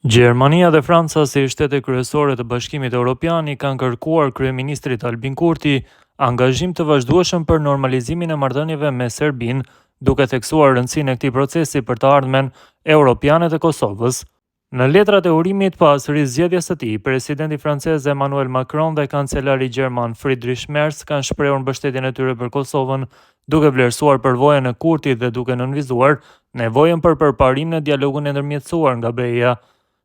Gjermania dhe Franca, si shtete kryesore të Bashkimit Evropian, i kanë kërkuar kryeministrit Albin Kurti angazhim të vazhdueshëm për normalizimin e marrëdhënieve me Serbinë, duke theksuar rëndësinë e këtij procesi për të ardhmen europiane të Kosovës. Në letrat e urimit pas rizgjedhjes së tij, presidenti francez Emmanuel Macron dhe kancelari gjerman Friedrich Merz kanë shprehur mbështetjen e tyre për Kosovën, duke vlerësuar përvojën e Kurtit dhe duke nënvizuar nevojën për përparim në dialogun e ndërmjetësuar nga BE-ja.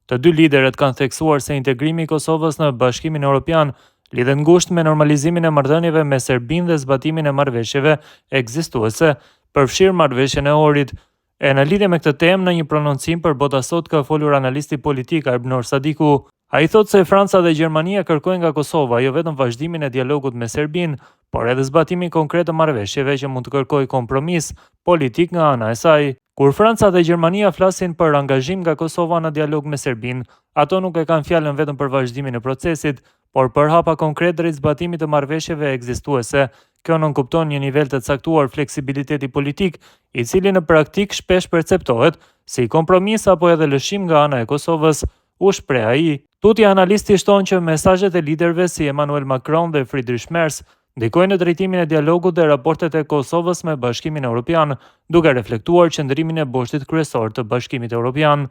Të dy liderët kanë theksuar se integrimi i Kosovës në Bashkimin Evropian lidhet ngushtë me normalizimin e marrëdhënieve me Serbinë dhe zbatimin e marrëveshjeve ekzistuese, përfshirë marrëveshjen e Ohrid. E në lidhje me këtë temë, në një prononcim për Bota Sot ka folur analisti politik Arbnor Sadiku. Ai thotë se Franca dhe Gjermania kërkojnë nga Kosova jo vetëm vazhdimin e dialogut me Serbinë, por edhe zbatimin konkret të marrëveshjeve që mund të kërkojë kompromis politik nga ana e saj. Kur Franca dhe Gjermania flasin për angazhim nga Kosova në dialog me Serbinë, ato nuk e kanë fjalën vetëm për vazhdimin e procesit, por për hapa konkret drejt zbatimit të marrëveshjeve ekzistuese. Kjo nënkupton një nivel të caktuar fleksibiliteti politik, i cili në praktik shpesh perceptohet si kompromis apo edhe lëshim nga ana e Kosovës, u shpreh ai. Tutje analisti shton që mesazhet e liderëve si Emmanuel Macron dhe Friedrich Merz ndikojnë në drejtimin e dialogut dhe raportet e Kosovës me Bashkimin Evropian, duke reflektuar qëndrimin e boshtit kryesor të Bashkimit Evropian.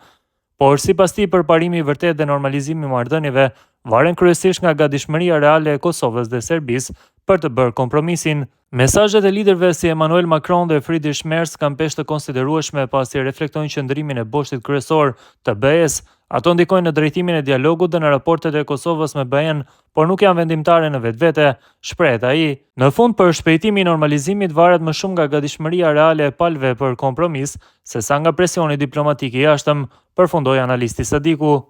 Por sipas tij, përparimi i vërtet dhe normalizimi i marrëdhënieve varen kryesisht nga gatishmëria reale e Kosovës dhe Serbisë për të bërë kompromisin. Mesazhet e liderëve si Emmanuel Macron dhe Friedrich Merz kanë peshë të konsiderueshme pasi reflektojnë qëndrimin e boshtit kryesor të BE-s. Ato ndikojnë në drejtimin e dialogut dhe në raportet e Kosovës me BE-n, por nuk janë vendimtare në vetvete, shpreh ai. Në fund, për shpejtimi i normalizimit varet më shumë nga gatishmëria reale e palëve për kompromis, sesa nga presioni diplomatik i jashtëm, përfundoi analisti Sadiku.